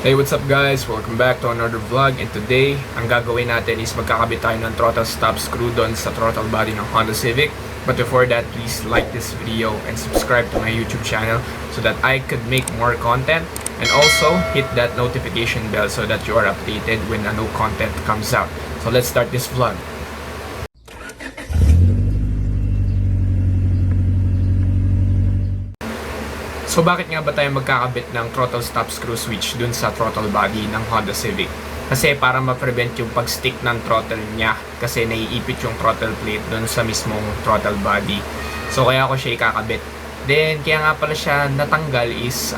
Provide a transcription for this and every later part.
Hey, what's up guys? Welcome back to another vlog, and today ang gagawin natin is magkakabit tayo ng throttle stop screw doon sa throttle body ng Honda Civic. But before that, please like this video and subscribe to my YouTube channel so that I could make more content, and also hit that notification bell so that you are updated when a new content comes out. So let's start this vlog. So bakit nga ba tayo magkakabit ng throttle stop screw switch dun sa throttle body ng Honda Civic? Kasi para ma-prevent yung pag-stick ng throttle niya, kasi naiipit yung throttle plate dun sa mismong throttle body. So kaya ako siya ikakabit. Then kaya nga pala siya natanggal is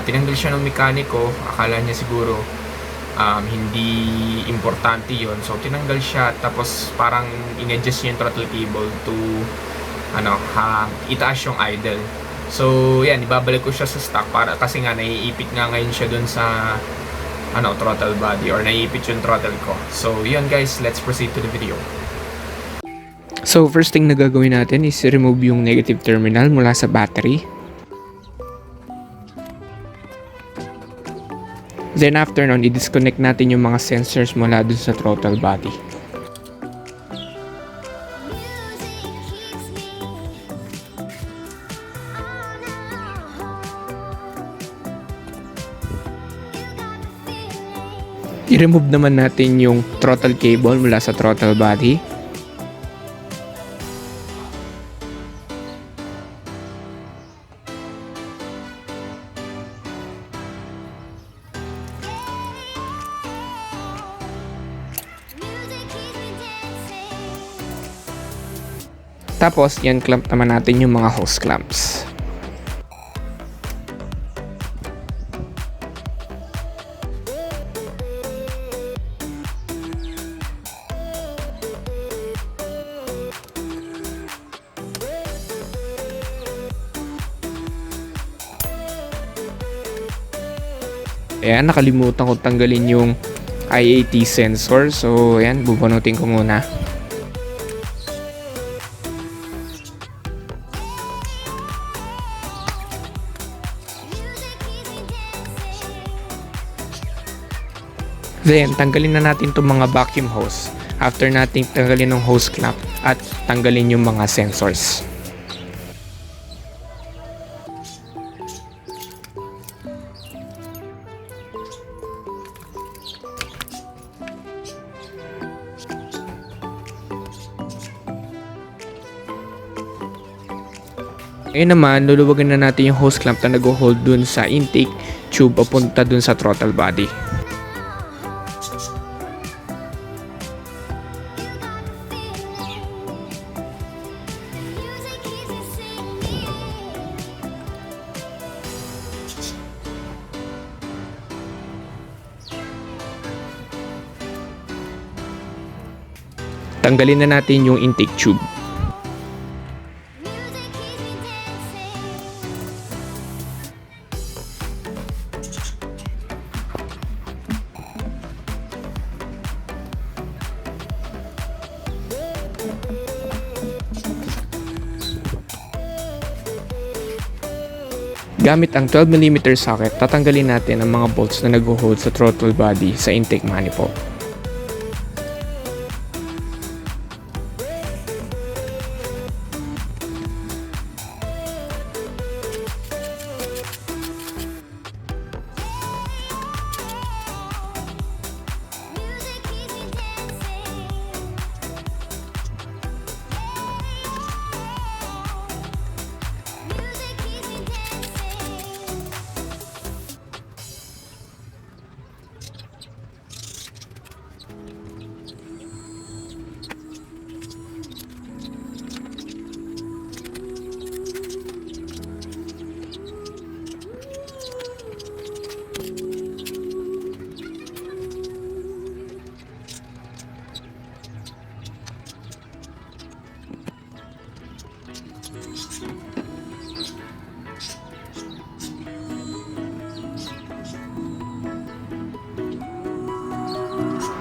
tinanggal siya ng mekaniko. Akala niya siguro hindi importante yon. So tinanggal siya, tapos parang in-adjust niya yung throttle cable to itaas yung idle. So yan, ibabalik ko siya sa stock kasi nga naiipit nga ngayon siya dun sa throttle body, or naiipit yung throttle ko. So yun guys, let's proceed to the video. So first thing na gagawin natin is remove yung negative terminal mula sa battery. Then after nun, i-disconnect natin yung mga sensors mula dun sa throttle body. I-remove naman natin yung throttle cable mula sa throttle body. Tapos, yan clamp naman natin yung mga hose clamps. Ayan, nakalimutan ko tanggalin yung IAT sensor. So, ayan, bubunutin ko muna. Then, tanggalin na natin itong mga vacuum hose. After natin tanggalin ng hose clamp at tanggalin yung mga sensors. Ngayon naman, luluwagin na natin yung hose clamp na nag-hold dun sa intake tube papunta dun sa throttle body. Tanggalin na natin yung intake tube. Gamit ang 12mm socket, tatanggalin natin ang mga bolts na nag-hold sa throttle body sa intake manifold.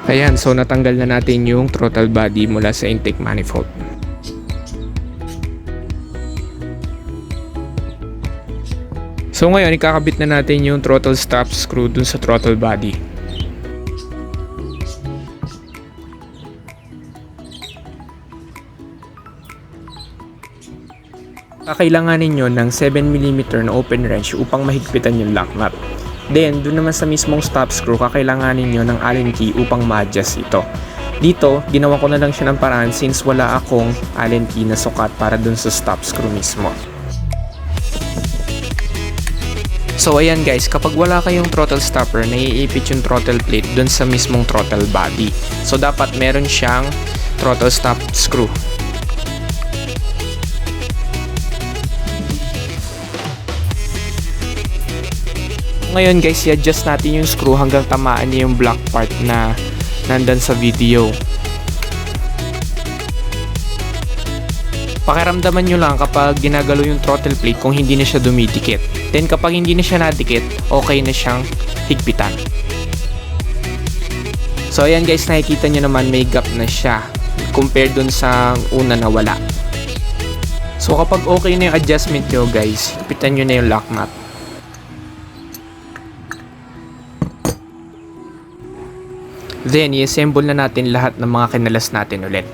Ayan, so natanggal na natin yung throttle body mula sa intake manifold. So So ngayon, ikakabit na natin yung throttle stop screw dun sa throttle body. Kakailanganin nyo ng 7mm na open wrench upang mahigpitan yung lock nut. Then, dun naman sa mismong stop screw, kakailanganin nyo ng Allen key upang ma-adjust ito. Dito, ginawa ko na lang siya ng paraan since wala akong Allen key na sukat para dun sa stop screw mismo. So ayan guys, kapag wala kayong throttle stopper, naiipit yung throttle plate dun sa mismong throttle body. So dapat meron siyang throttle stop screw. Ngayon guys, i-adjust natin yung screw hanggang tamaan niya yung black part na nandun sa video. Pakiramdaman nyo lang kapag ginagalaw yung throttle plate kung hindi na siya dumidikit. Then kapag hindi na siya nadikit, okay na siyang higpitan. So ayan guys, nakikita nyo naman may gap na siya compared dun sa una na wala. So kapag okay na yung adjustment nyo guys, higpitan nyo na yung lock nut. Then, i-assemble na natin lahat ng mga kinalas natin ulit.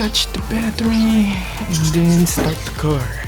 Attach the battery and then start the car.